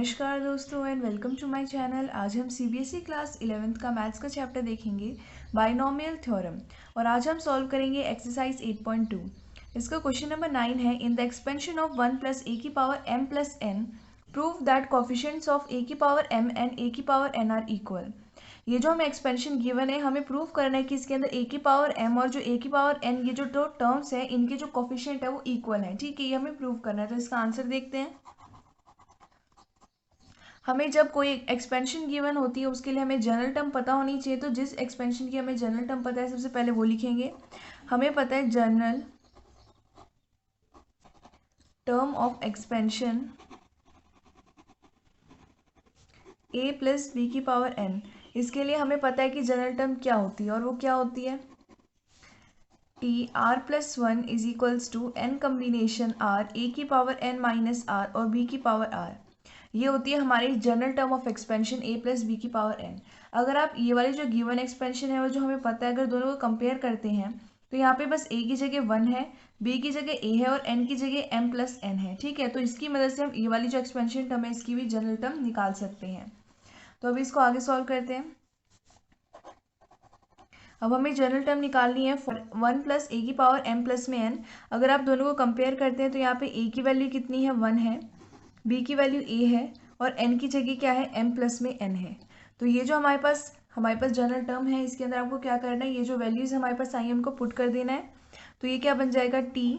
नमस्कार दोस्तों and welcome to my channel. आज हम सीबीएसई क्लास 11th का मैथ्स का चैप्टर देखेंगे बाइनोमियल थ्योरम और आज हम सॉल्व करेंगे एक्सरसाइज 8.2। इसका क्वेश्चन नंबर 9 है। In the expansion of 1 plus a की power m plus n prove that coefficients of a की पावर m एंड ए की पावर n आर इक्वल। ये जो हमें एक्सपेंशन गिवन है, हमें प्रूव करना है कि इसके अंदर ए की पावर m और जो ए की पावर n, ये जो दो टर्म्स है, इनके जो कोफिशिएंट है वो इक्वल है। ठीक है, ये हमें प्रूव करना है। तो इसका आंसर देखते हैं। हमें जब कोई एक्सपेंशन गिवन होती है उसके लिए हमें जनरल टर्म पता होनी चाहिए। तो जिस एक्सपेंशन की हमें जनरल टर्म पता है, सबसे पहले वो लिखेंगे। हमें पता है general term of expansion a plus B की पावर n। इसके लिए हमें पता है कि जनरल टर्म क्या होती है, और वो क्या होती है T R plus 1 is equals to n combination r a की पावर n माइनस आर और b की पावर r। ये होती है हमारी general term of expansion a plus B की पावर n। अगर आप ये वाली जो गिवन एक्सपेंशन है वो जो हमें पता है, अगर दोनों को कंपेयर करते हैं तो यहाँ पे बस a की जगह 1 है, b की जगह a है और n की जगह m प्लस n है। ठीक है, तो इसकी मदद से हम ये वाली जो एक्सपेंशन टर्म है इसकी भी जनरल टर्म निकाल सकते हैं। तो अभी इसको आगे सॉल्व करते हैं। अब हमें जनरल टर्म निकालनी है 1 प्लस ए की पावर m प्लस में n। अगर आप दोनों को कंपेयर करते हैं तो यहाँ पे a की वैल्यू कितनी है, 1 है, b की वैल्यू a है और n की जगह क्या है, m प्लस में n है। तो ये जो हमारे पास जनरल टर्म है, इसके अंदर आपको क्या करना है, ये जो वैल्यूज़ हमारे पास आई है उनको पुट कर देना है। तो ये क्या बन जाएगा, T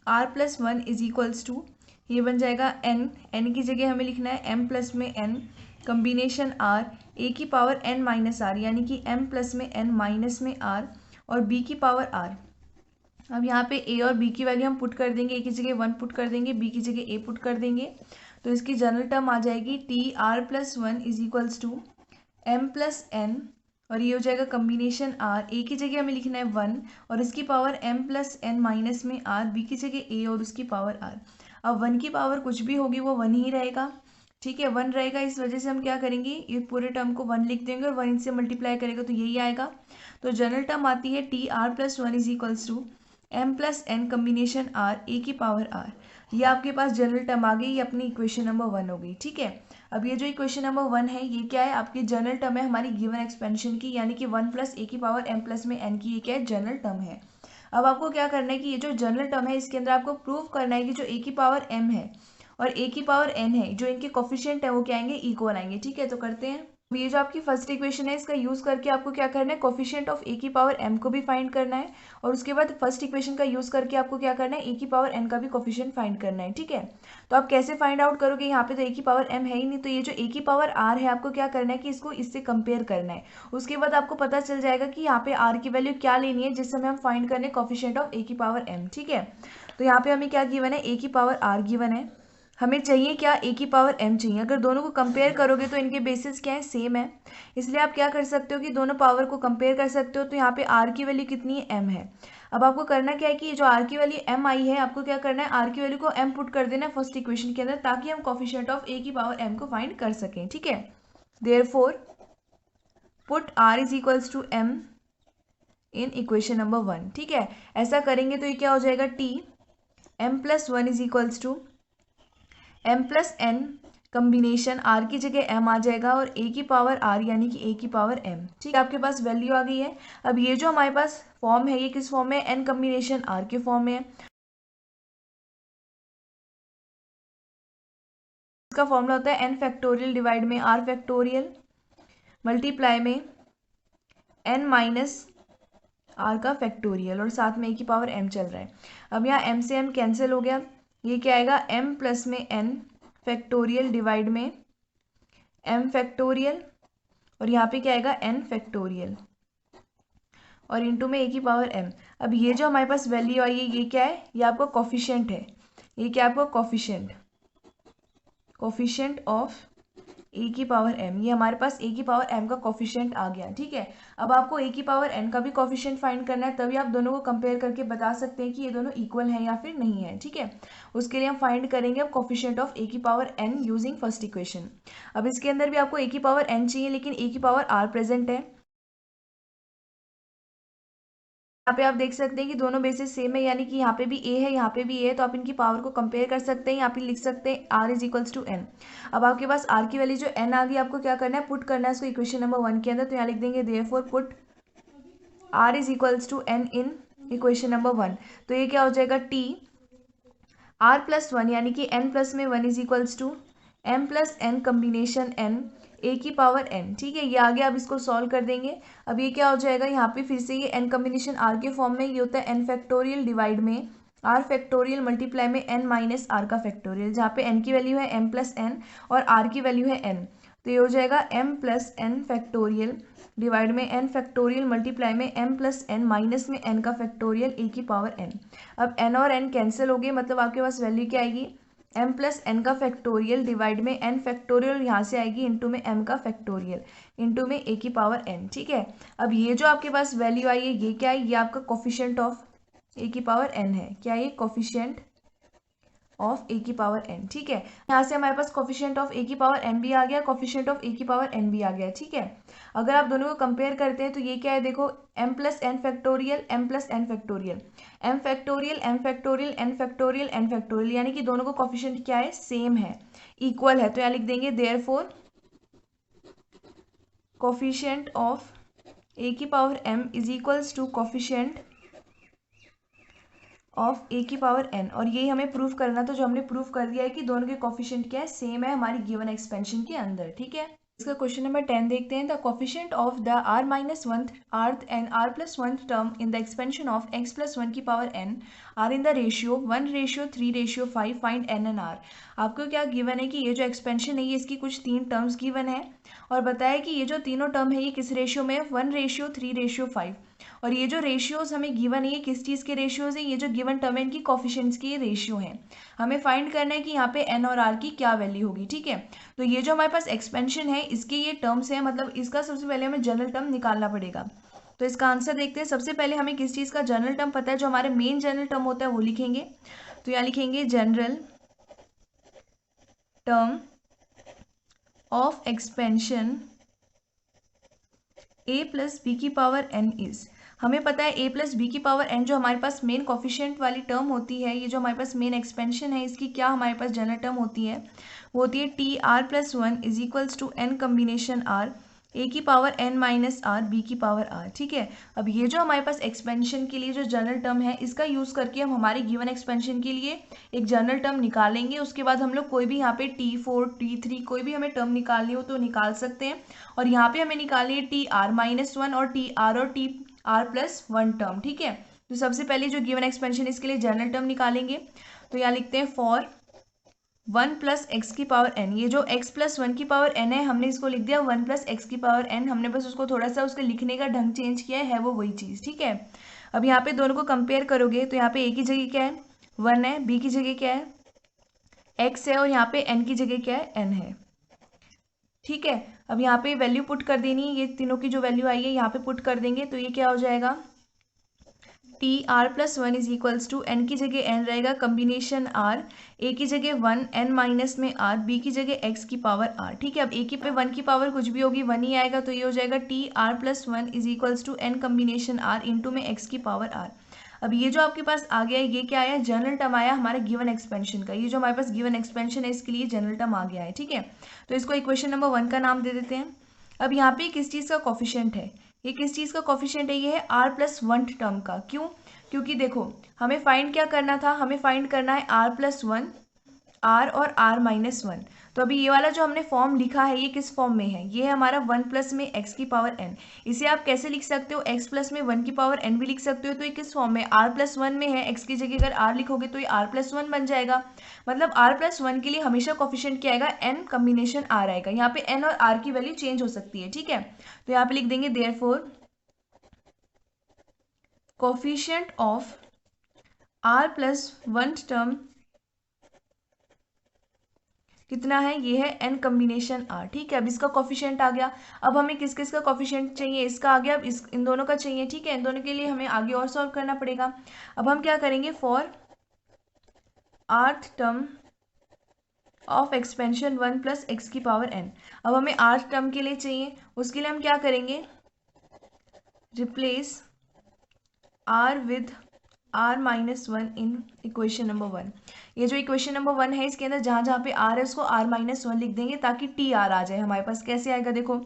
are plus 1 is equals to, ये बन जाएगा n की जगह हमें लिखना है m प्लस में n कम्बिनेशन r a की पावर n माइनस आर, यानी कि m प्लस में n माइनस में r और b की पावर r। अब यहाँ पे a और b की वैल्यू हम पुट कर देंगे। a की जगह 1 पुट कर देंगे, b की जगह a पुट कर देंगे। तो इसकी जनरल टर्म आ जाएगी T are plus 1 is equals to m plus n और ये हो जाएगा कम्बिनेशन r। a की जगह हमें लिखना है 1 और इसकी power m plus n minus में r, b की जगह a और उसकी पावर r। अब 1 की पावर कुछ भी होगी वो 1 ही रहेगा। ठीक है, 1 रहेगा, इस वजह से हम क्या करेंगे, ये पूरे टर्म को 1 लिख देंगे और 1 इनसे मल्टीप्लाई करेगा तो यही आएगा। तो जनरल टर्म आती है T R plus 1 is equals to m plus n combination r a की पावर r। ये आपके पास जनरल टर्म आ गई, ये अपनी इक्वेशन नंबर 1 हो गई। ठीक है, अब ये जो इक्वेशन नंबर 1 है ये क्या है, आपकी जनरल टर्म है हमारी गिवन एक्सपेंशन की, यानी कि 1 प्लस ए की पावर m प्लस में n की, ये क्या है, जनरल टर्म है। अब आपको क्या करना है कि ये जो जनरल टर्म है इसके अंदर आपको प्रूव करना है कि जो a की पावर m है और a की पावर n है, जो इनके कोफिशिएंट है वो क्या आएंगे, इक्वल आएंगे। ठीक है, तो करते हैं। ये जो आपकी फर्स्ट इक्वेशन है इसका यूज करके आपको क्या करना है, कोफिशिएंट ऑफ a की पावर m को भी फाइंड करना है और उसके बाद फर्स्ट इक्वेशन का यूज करके आपको क्या करना है, a की पावर n का भी कोफिशिएंट फाइंड करना है। ठीक है, तो आप कैसे फाइंड आउट करोगे, यहाँ पे तो a की पावर m है ही नहीं, तो ये जो a की पावर r है आपको क्या करना है कि इसको इससे कंपेयर करना है। उसके बाद आपको पता चल जाएगा कि यहाँ पे r की वैल्यू क्या लेनी है, जिस समय हम फाइंड करने कोफिशिएंट ऑफ a की पावर m। ठीक है, तो यहाँ पे हमें क्या गिवन है, a की पावर r गिवन है, हमें चाहिए क्या, a की पावर m चाहिए। अगर दोनों को कंपेयर करोगे तो इनके बेसिस क्या है, सेम है, इसलिए आप क्या कर सकते हो कि दोनों पावर को कंपेयर कर सकते हो। तो यहाँ पे r की वैल्यू कितनी है, m है। अब आपको करना क्या है कि जो r की वैल्यू m आई है, आपको क्या करना है, r की वैल्यू को m पुट कर देना है फर्स्ट इक्वेशन के अंदर, ताकि हम कोफिशिएंट ऑफ a की पावर m को फाइंड कर सकें। ठीक है, therefore put r is equals to m in equation number 1। ठीक है, ऐसा करेंगे तो ये क्या हो जाएगा, t m plus 1 is equals to m plus n combination r की जगह m आ जाएगा और a की पावर r, यानी कि a की पावर m। ठीक है, आपके पास वैल्यू आ गई है। अब ये जो हमारे पास फॉर्म है ये किस फॉर्म में है, n कम्बिनेशन r के फॉर्म में है। इसका फॉर्मूला होता है n फैक्टोरियल डिवाइड में r फैक्टोरियल मल्टीप्लाई में n माइनस r का फैक्टोरियल और साथ में a की पावर m चल रहा है। अब यहाँ m से m कैंसिल हो गया, ये क्या आएगा, m प्लस में n फैक्टोरियल डिवाइड में m फैक्टोरियल और यहाँ पे क्या आएगा, n फैक्टोरियल और इंटू में a की पावर m। अब ये जो हमारे पास वैल्यू आई है ये क्या है, ये आपका कोफिशिएंट है। ये क्या है आपका कोफिशिएंट ऑफ a की पावर m, ये हमारे पास a की पावर m का कोफिशिएंट आ गया। ठीक है, अब आपको a की पावर n का भी कोफिशिएंट फाइंड करना है, तभी आप दोनों को कंपेयर करके बता सकते हैं कि ये दोनों इक्वल हैं या फिर नहीं है। ठीक है, उसके लिए हम फाइंड करेंगे अब कोफिशिएंट ऑफ a की power n using first equation. अब इसके अंदर भी आपको a की पावर n चाहिए, लेकिन a की पावर r प्रेजेंट है, यहाँ पे आप देख सकते हैं कि दोनों बेसिस सेम है, यानी कि यहाँ पे भी ए है, यहाँ पे भी ए है, तो आप इनकी पावर को कंपेयर कर सकते हैं। यहाँ पे लिख सकते हैं R is equals to N. अब आपके पास आर की वैल्यू जो एन आ गई, आपको क्या करना है, पुट करना है उसको इक्वेशन नंबर 1 के अंदर। तो यहाँ लिख देंगे therefore put R is equals to N in equation number 1। तो ये क्या हो जाएगा, टी आर प्लस 1 यानी कि एन प्लस में 1 is equals to M plus N combination N A की पावर एन। ठीक है, ये आगे आप इसको सॉल्व कर देंगे। अब ये क्या हो जाएगा, यहाँ पे फिर से ये एन कम्बिनेशन आर के फॉर्म में, ये होता है एन फैक्टोरियल डिवाइड में आर फैक्टोरियल मल्टीप्लाई में एन माइनस आर का फैक्टोरियल, जहाँ पे एन की वैल्यू है एम प्लस एन और आर की वैल्यू है एन। तो ये हो जाएगा M plus N factorial divide में एन फैक्टोरियल मल्टीप्लाई में एम प्लस एन माइनस में एन का फैक्टोरियल ए की पावर एन। अब एन और एन कैंसिल हो गए, मतलब आपके पास वैल्यू क्या आएगी, एम प्लस एन का फैक्टोरियल डिवाइड में एन फैक्टोरियल, यहाँ से आएगी इंटू में एम का फैक्टोरियल इंटू में ए की पावर एन। ठीक है, अब ये जो आपके पास वैल्यू आई है, ये क्या है, ये आपका कोफिशिएंट ऑफ ए की पावर एन है। क्या ये कोफिशिएंट ऑफ ए की पावर एन। ठीक है, यहाँ से हमारे पास कोफिशिएंट ऑफ ए की पावर एन भी आ गया, कोफिशिएंट ऑफ ए की पावर एन भी आ गया। ठीक है, अगर आप दोनों को कंपेयर करते हैं तो ये क्या है, देखो M plus N factorial M plus N factorial M factorial M factorial N factorial N factorial, यानी कि दोनों को कोफिशिएंट क्या है, सेम है, इक्वल है। तो यहाँ लिख देंगे देयरफॉर कोफिशिएंट ऑफ ए की power m is equals to coefficient of a की पावर एन। और यही हमें प्रूफ करना, तो जो हमने प्रूफ कर दिया है कि दोनों के कोफिशिएंट क्या है, सेम है हमारी गिवन एक्सपेंशन के अंदर। ठीक है, इसका क्वेश्चन नंबर 10 देखते हैं। The coefficient of the r minus one rth and r plus one term in the expansion of x plus one की power n r in the ratio 1:3:5 find n and r. आपको क्या given है कि ये जो expansion है, ये इसकी कुछ 3 टर्म्स गिवन है और बताया कि ये जो तीनों टर्म है ये किस रेशियो में है, 1:3:5। और ये जो रेशियोज हमें गिवन है, ये किस चीज़ के रेशियोज है, ये जो गिवन टर्म है इनकी कोफिशिएंट्स के रेशियो हैं। हमें फाइंड करना है कि यहाँ पे एन और आर की क्या वैल्यू होगी। ठीक है, तो ये जो हमारे पास एक्सपेंशन है, इसके ये टर्म्स हैं, मतलब इसका सबसे पहले हमें जनरल टर्म निकालना पड़ेगा। तो इसका आंसर देखते हैं। सबसे पहले हमें किस चीज़ का जनरल टर्म पता है, जो हमारे मेन जनरल टर्म होता है वो लिखेंगे। तो यहाँ लिखेंगे general term of expansion A plus B की पावर एन इज। हमें पता है ए प्लस बी की पावर एन जो हमारे पास मेन कोफिशिएंट वाली टर्म होती है, ये जो हमारे पास मेन एक्सपेंशन है, इसकी क्या हमारे पास जनरल टर्म होती है, वो होती है T R plus one is equals to n combination r a की power n minus r b की पावर आर। ठीक है, अब ये जो हमारे पास एक्सपेंशन के लिए जो जनरल टर्म है, इसका यूज़ करके हम हमारे गिवन एक्सपेंशन के लिए एक जनरल टर्म निकालेंगे। उसके बाद हम लोग कोई भी यहाँ पे T4 T3 कोई भी हमें टर्म निकालनी हो तो निकाल सकते हैं। और यहाँ पे हमें निकालनी है टी आर माइनस वन और टी आर और T R plus one term. ठीक है, तो सबसे पहले जो गिवन एक्सपेंशन इसके लिए जनरल टर्म निकालेंगे। तो यहाँ लिखते हैं फॉर 1 प्लस एक्स की पावर एन। ये जो x प्लस वन की पावर एन है, हमने इसको लिख दिया 1 प्लस एक्स की पावर एन। हमने बस उसको थोड़ा सा उसके लिखने का ढंग चेंज किया है वो वही चीज़। ठीक है, अब यहाँ पे दोनों को कंपेयर करोगे तो यहाँ पे a की जगह क्या है, 1 है, b की जगह क्या है, x है, और यहाँ पे n की जगह क्या है, n है। ठीक है, अब यहाँ पे वैल्यू पुट कर देनी है, ये तीनों की जो वैल्यू आई है यहाँ पे पुट कर देंगे। तो ये क्या हो जाएगा, T are plus one is equals to n की जगह एन रहेगा कम्बिनेशन आर, ए की जगह 1 एन माइनस में आर, बी की जगह एक्स की पावर आर। ठीक है, अब ए की पे 1 की पावर कुछ भी होगी 1 ही आएगा, तो ये हो जाएगा T are plus one is equals to n combination r into में एक्स की पावर आर। अब ये जो आपके पास आ गया है, ये क्या आया, जनरल टर्म आया हमारे गिवन एक्सपेंशन का। ये जो हमारे पास गिवन एक्सपेंशन है, इसके लिए जनरल टर्म आ गया है। ठीक है, तो इसको इक्वेशन नंबर 1 का नाम दे देते हैं। अब यहाँ पे किस चीज़ का कोफिशिएंट है, ये किस चीज़ का कोफिशिएंट है, ये है आर प्लस वन टर्म का। क्यों, क्योंकि देखो हमें फाइंड क्या करना था, हमें फाइंड करना है आर प्लस वन आर और आर माइनस वन। तो अभी ये वाला जो हमने फॉर्म लिखा है, ये किस फॉर्म में है, ये है हमारा 1 प्लस में एक्स की पावर एन। इसे आप कैसे लिख सकते हो, एक्स प्लस में 1 की पावर एन भी लिख सकते हो। तो ये किस फॉर्म में, आर प्लस वन में है, एक्स की जगह अगर आर लिखोगे तो ये आर प्लस वन बन जाएगा। मतलब आर प्लस वन के लिए हमेशा कोफिशिएंट क्या आएगा, एन कम्बिनेशन आर आएगा। यहाँ पे एन और आर की वैल्यू चेंज हो सकती है। ठीक है, तो यहाँ पे लिख देंगे therefore coefficient of r plus one term कितना है, ये है एन कम्बिनेशन आर। ठीक है, अब इसका कोफिशिएंट आ गया। अब हमें किस किस का कोफिशिएंट चाहिए, इसका आ गया, अब इन दोनों का चाहिए। ठीक है, इन दोनों के लिए हमें आगे और सॉल्व करना पड़ेगा। अब हम क्या करेंगे, फॉर आर्थ term of expansion 1 plus x की पावर एन। अब हमें आर्थ टर्म के लिए चाहिए, उसके लिए हम क्या करेंगे, replace r with r minus one in equation number one. ये जो इक्वेशन नंबर वन है इसके अंदर जहाँ जहाँ पे आर है उसको आर माइनस वन लिख देंगे ताकि टी आर आ जाए हमारे पास। कैसे आएगा देखो,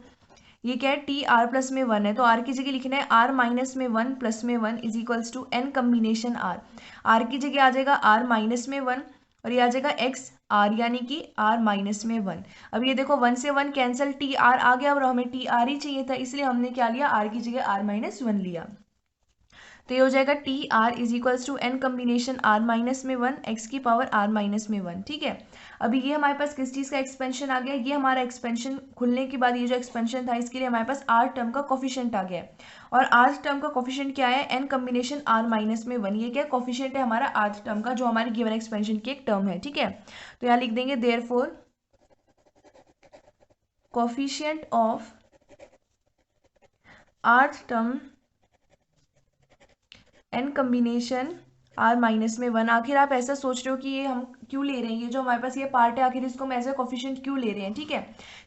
ये क्या है, टी आर प्लस में वन है तो आर की जगह लिखना है आर माइनस में वन प्लस में one is equals to n combination r. R की जगह आ जाएगा आर माइनस में वन और ये आ जाएगा एक्स आर यानी कि आर माइनस में वन। अब ये देखो वन से वन कैंसिल, टी आर आ गया और हमें टी आर ही चाहिए था इसलिए हमने क्या लिया, आर की जगह आर माइनस वन लिया। तो ये हो जाएगा T r is equals to n combination r minus में वन एक्स की पावर आर माइनस में वन। ठीक है, अभी ये हमारे पास किस चीज़ का एक्सपेंशन आ गया, ये हमारा एक्सपेंशन खुलने के बाद ये जो एक्सपेंशन था इसके लिए हमारे पास आर टर्म का कोफिशिएंट आ गया है। और आर टर्म का कोफिशिएंट क्या है, एन कम्बिनेशन आर माइनस में वन। ये क्या कोफिशिएंट है हमारा आर टर्म का जो हमारे गिवन एक्सपेंशन की एक टर्म है। ठीक है, तो यहाँ लिख देंगे therefore coefficient of r term n combination r minus में वन। आखिर आप ऐसा सोच रहे हो कि ये हम क्यों ले रहे हैं, ये जो हमारे पास ये पार्ट है आखिर इसको हम ऐसे कोफिशिएंट क्यों ले रहे हैं। ठीक है,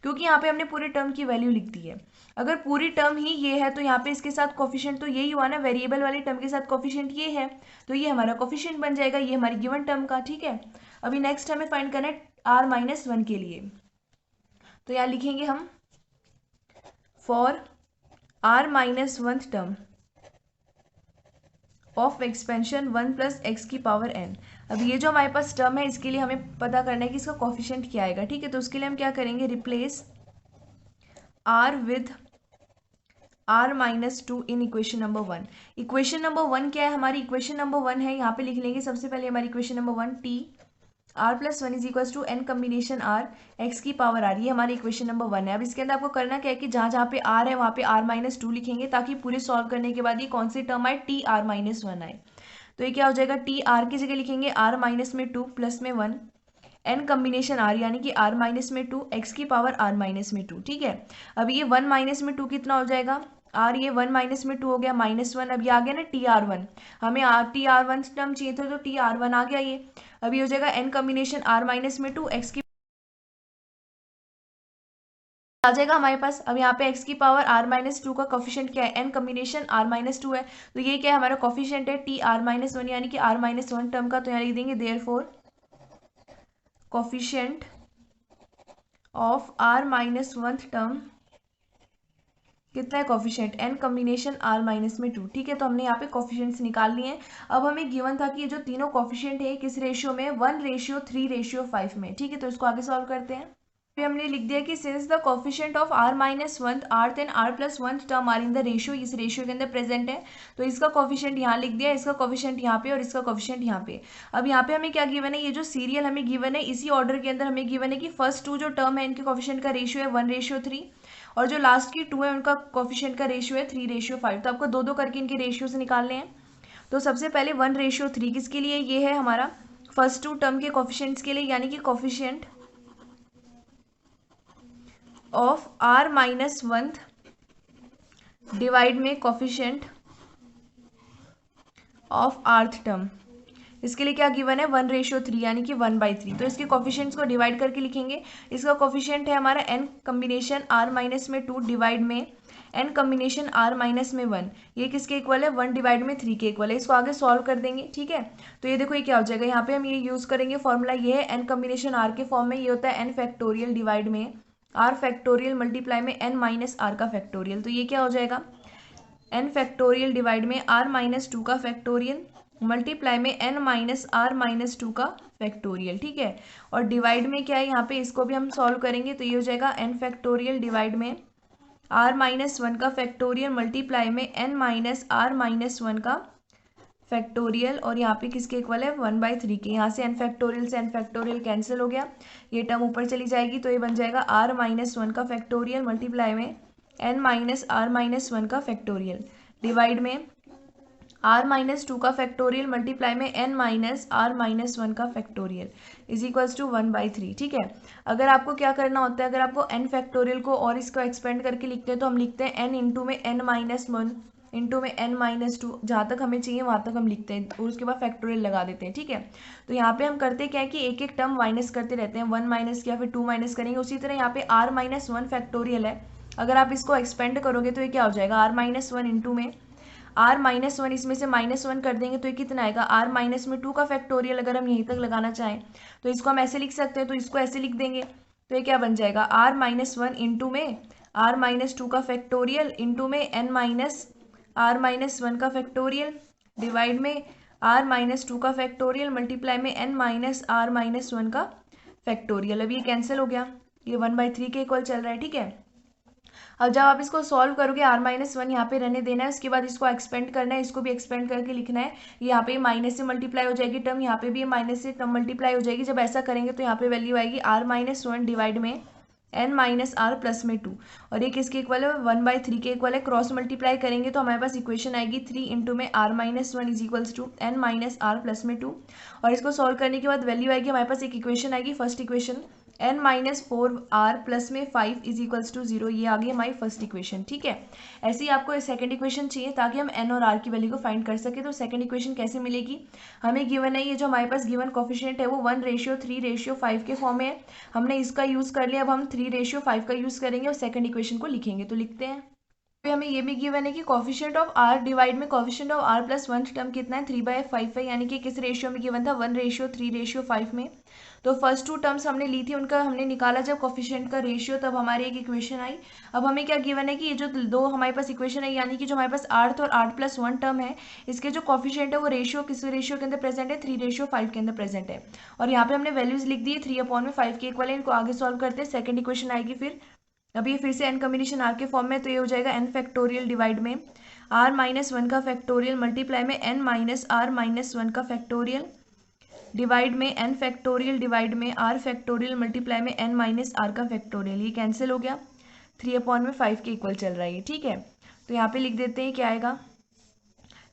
क्योंकि यहाँ पे हमने पूरे टर्म की वैल्यू लिख दी है। अगर पूरी टर्म ही ये है तो यहाँ पे इसके साथ कोफिशिएंट तो यही हुआ ना, वेरिएबल वाली टर्म के साथ कोफिशिएंट ये है तो ये हमारा कोफिशिएंट बन जाएगा, ये हमारी गिवन टर्म का। ठीक है, अभी नेक्स्ट हमें फाइंड करना है आर माइनस वन के लिए। तो यहाँ लिखेंगे हम for r minus one term of expansion one plus x की पावर एन। अब ये जो हमारे पास टर्म है इसके लिए हमें पता करना है कि इसका कोफिशिएंट क्या आएगा। ठीक है, तो उसके लिए हम क्या करेंगे, replace r with r minus two in equation number one. Equation number one क्या है हमारी, इक्वेशन नंबर वन है, यहाँ पे लिख लेंगे सबसे पहले हमारी equation number one, T are plus one is equals to n combination r x की पावर आर। ये हमारी इक्वेशन नंबर वन है। अब इसके अंदर आपको करना क्या है कि जहाँ जहाँ पे आर है वहाँ पे आर माइनस टू लिखेंगे ताकि पूरे सॉल्व करने के बाद ये कौन सी टर्म आए, टी आर माइनस वन आए। तो ये क्या हो जाएगा, टी आर की जगह लिखेंगे आर माइनस में टू प्लस में वन एन कम्बिनेशन आर यानी कि आर माइनस में टू एक्स की पावर आर माइनस में टू। ठीक है, अब ये वन माइनस में टू कितना हो जाएगा, आर, ये वन माइनस में टू हो गया माइनस वन। अब ये आ गया ना टी आर वन, हमें R T R one term चाहिए था तो टी आर वन आ गया ये। अब ये हो जाएगा एन कम्बिनेशन आर माइनस में टू एक्स की आ जाएगा हमारे पास। अब यहाँ पे x की पावर r माइनस टू का कोफिशिएंट क्या है, n combination r minus two है तो ये क्या है हमारा कोफिशिएंट है टी आर माइनस वन यानी कि r माइनस वन टर्म का। तो यहाँ लिख देंगे therefore coefficient of r minus one term कितना है coefficient, n combination r minus में टू। ठीक है, तो हमने यहाँ पे कोफिशिएंट्स निकाल लिए हैं। अब हमें गिवन था कि ये जो तीनों कोफिशिएंट है किस रेशियो में, 1:3:5 में। ठीक है, तो इसको आगे सॉल्व करते हैं। फिर हमने लिख दिया कि since the coefficient of r minus one are and r plus one term are in the ratio, इस रेशियो के अंदर प्रेजेंट है तो इसका कोफिशिएंट यहाँ लिख दिया, इसका कोफिशिएंट यहाँ पे और इसका कोफिशिएंट यहाँ पे। अब यहाँ पे हमें क्या गिवन है, ये जो सीरियल हमें गिवन है इसी ऑर्डर के अंदर हमें गिवन है कि फर्स्ट टू जो टर्म है इनके कोफिशिएंट का रेशियो है 1:3 और जो लास्ट की टू है उनका कोफिशिएंट का रेशियो है 3:5। तो आपको दो दो करके इनके रेशियो से निकालने हैं। तो सबसे पहले 1:3 किसके लिए, ये है हमारा फर्स्ट टू टर्म के कोफिशिएंट्स के लिए यानी कि coefficient of r minus one divide में कोफिशिएंट ऑफ आर्थ टर्म। इसके लिए क्या गिवन है 1:3 यानी कि 1/3। तो इसके कोफिशिएंट्स को डिवाइड करके लिखेंगे। इसका कोफिशिएंट है हमारा n कम्बिनेशन r माइनस में टू डिवाइड में n कम्बिनेशन r माइनस में वन। ये किसके इक्वल है, 1/3 के इक्वल है। इसको आगे सॉल्व कर देंगे। ठीक है, तो ये देखो ये क्या हो जाएगा, यहाँ पे हम ये यूज करेंगे फॉर्मूला, ये है n कम्बिनेशन r के फॉर्म में, ये होता है n फैक्टोरियल डिवाइड में r फैक्टोरियल मल्टीप्लाई में n माइनस r का फैक्टोरियल। तो ये क्या हो जाएगा, n फैक्टोरियल डिवाइड में r माइनस टू का फैक्टोरियल मल्टीप्लाई में n minus r minus two का फैक्टोरियल। ठीक है, और डिवाइड में क्या है यहाँ पे, इसको भी हम सॉल्व करेंगे तो ये हो जाएगा n फैक्टोरियल डिवाइड में r माइनस वन का फैक्टोरियल मल्टीप्लाई में n minus r minus one का फैक्टोरियल और यहाँ पे किसके इक्वल है 1/3 के। यहाँ से n फैक्टोरियल से n फैक्टोरियल कैंसिल हो गया, ये टर्म ऊपर चली जाएगी तो ये बन जाएगा r माइनस वन का फैक्टोरियल मल्टीप्लाई में n minus r minus one का फैक्टोरियल डिवाइड में r माइनस टू का फैक्टोरियल मल्टीप्लाई में n minus r minus one का फैक्टोरियल इज इक्वल्स टू 1/3। ठीक है, अगर आपको क्या करना होता है, अगर आपको n फैक्टोरियल को और इसको एक्सपेंड करके लिखते हैं तो हम लिखते हैं n इंटू में n माइनस वन इंटू में n माइनस टू, जहाँ तक हमें चाहिए वहाँ तक हम लिखते हैं और उसके बाद फैक्टोरियल लगा देते हैं। ठीक है, तो यहाँ पे हम करते क्या है कि एक एक टर्म माइनस करते रहते हैं, 1 माइनस किया फिर 2 माइनस करेंगे। उसी तरह यहाँ पे r माइनस वन फैक्टोरियल है, अगर आप इसको एक्सपेंड करोगे तो ये क्या हो जाएगा, r माइनस वन इंटू में r-1 इसमें से -1 कर देंगे तो ये कितना आएगा, r-2 का फैक्टोरियल। अगर हम यहीं तक लगाना चाहें तो इसको हम ऐसे लिख सकते हैं, तो इसको ऐसे लिख देंगे तो ये क्या बन जाएगा, r-1 इंटू में r-2 का फैक्टोरियल इंटू में r-1 का फैक्टोरियल डिवाइड में r-2 का फैक्टोरियल मल्टीप्लाई में n-r-1 का फैक्टोरियल। अब ये कैंसिल हो गया, ये 1/3 के इक्वल चल रहा है, ठीक है। अब जब आप इसको सॉल्व करोगे r-1 यहाँ पे रहने देना है, उसके बाद इसको एक्सपेंड करना है, इसको भी एक्सपेंड करके लिखना है। यहाँ पे माइनस से मल्टीप्लाई हो जाएगी टर्म, यहाँ पे भी माइनस से टर्म मल्टीप्लाई हो जाएगी। जब ऐसा करेंगे तो यहाँ पे वैल्यू आएगी r-1 डिवाइड में n-r प्लस में 2, और ये किसके इक्वल है, 1/3 के इक्वल है। क्रॉस मल्टीप्लाई करेंगे तो हमारे पास इक्वेशन आएगी 3 इंटू में r-1 is equals to n-r plus में 2, और इसको सॉल्व करने के बाद वैल्यू आएगी हमारे पास, एक इक्वेशन आएगी फर्स्ट इक्वेशन n-4r प्लस में 5 इज इक्वल्स टू 0। ये आ गई हमारी फर्स्ट इक्वेशन, ठीक है। ऐसे ही आपको सेकंड इक्वेशन चाहिए ताकि हम n और r की वैल्यू को फाइंड कर सके। तो सेकंड इक्वेशन कैसे मिलेगी, हमें गिवन है ये जो हमारे पास गिवन कोफिशिएंट है वो 1:3:5 के फॉर्म में है, हमने इसका यूज़ कर लिया। अब हम 3:5 का यूज़ करेंगे और सेकंड इक्वेशन को लिखेंगे, तो लिखते हैं। फिर हमें ये भी गिवन है कि कोफिशिएंट ऑफ r डिवाइड में coefficient of r plus 1 term कितना है, 3/5 है, यानी कि किस रेशियो में गिवन था, 1:3:5 में। तो फर्स्ट 2 टर्म्स हमने ली थी, उनका हमने निकाला जब कोफिशिएंट का रेशियो, तब हमारी एक इक्वेशन आई। अब हमें क्या गिवन है कि ये जो दो हमारे पास इक्वेशन है, यानी कि जो हमारे पास r और r+1 टर्म है, इसके जो कोफिशिएंट है वो रेशियो किस रेशियो के अंदर प्रेजेंट है, 3:5 के अंदर प्रेजेंट है। और यहाँ पे हमने वैल्यूज लिख दी है 3/5 के इक्वल है। इनको आगे सॉल्व करते हैं, सेकंड इक्वेशन आएगी। फिर अब ये फिर से n कॉम्बिनेशन r के फॉर्म में, तो ये हो जाएगा n फैक्टोरियल डिवाइड में r-1 का फैक्टोरियल मल्टीप्लाई में n-r-1 का फैक्टोरियल डिवाइड में n फैक्टोरियल डिवाइड में r फैक्टोरियल मल्टीप्लाई में n-r का फैक्टोरियल। ये कैंसिल हो गया, 3/5 के इक्वल चल रहा है, ठीक है। तो यहाँ पे लिख देते हैं क्या आएगा,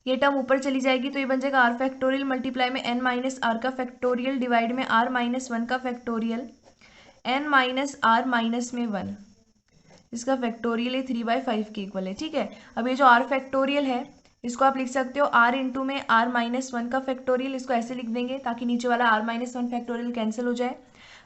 ये टर्म ऊपर चली जाएगी तो ये बन जाएगा r फैक्टोरियल मल्टीप्लाई में n-r का फैक्टोरियल डिवाइड में r-1 का फैक्टोरियल n-r-1 इसका फैक्टोरियल ये 3/5 के इक्वल है, ठीक है। अब ये जो r फैक्टोरियल है इसको आप लिख सकते हो r इंटू में r-1 का फैक्टोरियल, इसको ऐसे लिख देंगे ताकि नीचे वाला r-1 फैक्टोरियल कैंसिल हो जाए।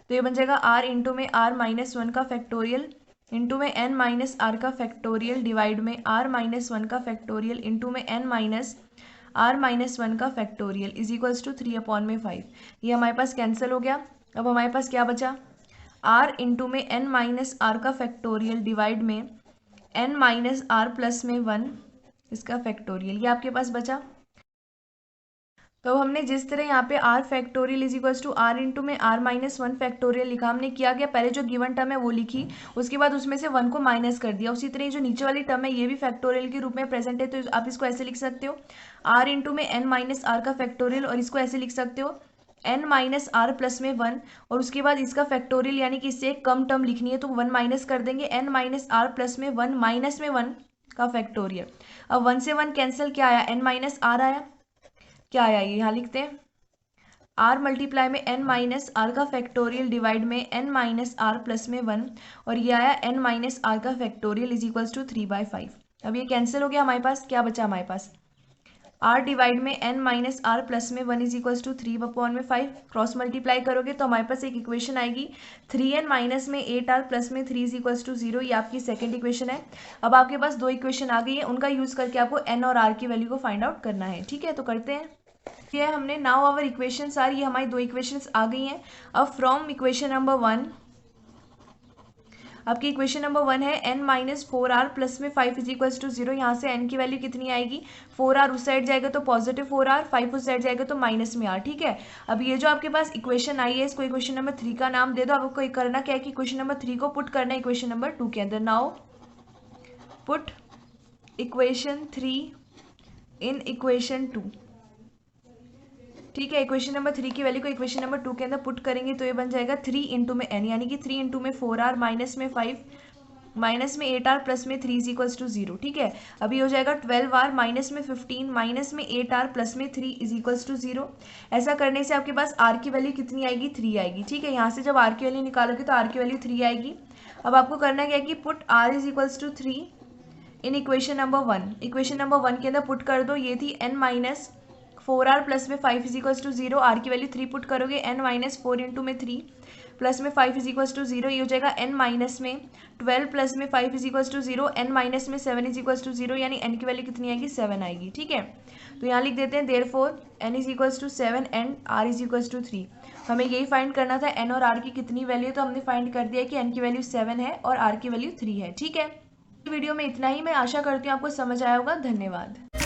तो ये बन जाएगा r इंटू में r-1 का फैक्टोरियल इंटू में n-r का फैक्टोरियल डिवाइड में r-1 का फैक्टोरियल इंटू में n-r-1 का फैक्टोरियल इज इक्वल्स टू 3/5। ये हमारे पास कैंसिल हो गया। अब हमारे पास क्या बचा, r इंटू में n-r का फैक्टोरियल डिवाइड में n-r प्लस में 1 इसका फैक्टोरियल, ये आपके पास बचा। तो हमने जिस तरह यहाँ पे r factorial is equals to r into में r-1 फैक्टोरियल लिखा, हमने क्या किया, पहले जो गिवन टर्म है वो लिखी, उसके बाद उसमें से 1 को माइनस कर दिया। उसी तरह जो नीचे वाली टर्म है ये भी फैक्टोरियल के रूप में प्रेजेंट है, तो आप इसको ऐसे लिख सकते हो r इंटू में n-r का फैक्टोरियल, और इसको ऐसे लिख सकते हो n-r प्लस में 1, और उसके बाद इसका फैक्टोरियल यानी कि इससे एक कम टर्म लिखनी है तो 1 माइनस कर देंगे, n-r प्लस में 1 माइनस में 1 का फैक्टोरियल। अब 1 से 1 कैंसिल, क्या आया, n-r आया, क्या आया, ये यहाँ लिखते हैं r मल्टीप्लाई में n-r का फैक्टोरियल डिवाइड में n-r प्लस में 1, और ये आया n-r का फैक्टोरियल इज इक्वल्स टू 3/5। अब ये कैंसिल हो गया, हमारे पास क्या बचा, हमारे पास r डिवाइड में n-r प्लस में 1 is equals to 3/5। Cross multiply करोगे तो हमारे पास एक इक्वेशन आएगी 3n माइनस में 8r प्लस में 3 इज इक्वल्स टू 0। ये आपकी सेकंड इक्वेशन है। अब आपके पास दो इक्वेशन आ गई है, उनका यूज करके आपको n और r की वैल्यू को फाइंड आउट करना है, ठीक है। तो करते हैं, ये हमने नाउ आवर इक्वेशंस आर, ये हमारी दो इक्वेशंस आ गई हैं। अब फ्रॉम इक्वेशन नंबर 1, आपकी इक्वेशन नंबर 1 है n-4r प्लस में 5 इज इक्वल्स टू 0। यहाँ से n की वैल्यू कितनी आएगी, 4r उस साइड जाएगा तो पॉजिटिव 4r, 5 उस साइड जाएगा तो माइनस में r, ठीक है। अब ये जो आपके पास इक्वेशन आई है इसको इक्वेशन नंबर 3 का नाम दे दो। आपको करना क्या है कि इक्वेशन नंबर 3 को पुट करना है इक्वेशन नंबर 2 के अंदर। Now put equation 3 in equation 2, ठीक है। इक्वेशन नंबर 3 की वैल्यू को इक्वेशन नंबर 2 के अंदर पुट करेंगे तो ये बन जाएगा 3 इंटू में n, यानी कि 3 इंटू में 4r माइनस में 5 माइनस में 8r प्लस में 3 इज इक्वल्स टू 0, ठीक है। अभी हो जाएगा 12r माइनस में 15 माइनस में 8r प्लस में 3 इज इक्वल्स टू 0। ऐसा करने से आपके पास r की वैल्यू कितनी आएगी, 3 आएगी, ठीक है। यहाँ से जब r की वैल्यू निकालोगे तो r की वैल्यू 3 आएगी। अब आपको करना क्या है कि put r is equals to 3 in equation number 1। Equation number 1 के अंदर पुट कर दो, ये थी n-4r प्लस में 5 इज इक्वल्स टू 0, r की वैल्यू 3 पुट करोगे, n-4 इंटू में 3 प्लस में 5 इज इक्वल्स टू 0, ये हो जाएगा n माइनस में 12 प्लस में 5 is equals to 0, n minus में 7 इज इक्वल्स टू 0, यानी n की वैल्यू कितनी आएगी 7 आएगी। ठीक है, तो यहाँ लिख देते हैं therefore n is equals to 7 and r is equals to 3। हमें यही फाइंड करना था n और r की कितनी वैल्यू, तो हमने फाइंड कर दिया कि n की वैल्यू 7 है और r की वैल्यू 3 है। ठीक है, वीडियो में इतना ही। मैं आशा करती हूँ आपको समझ आया होगा। धन्यवाद।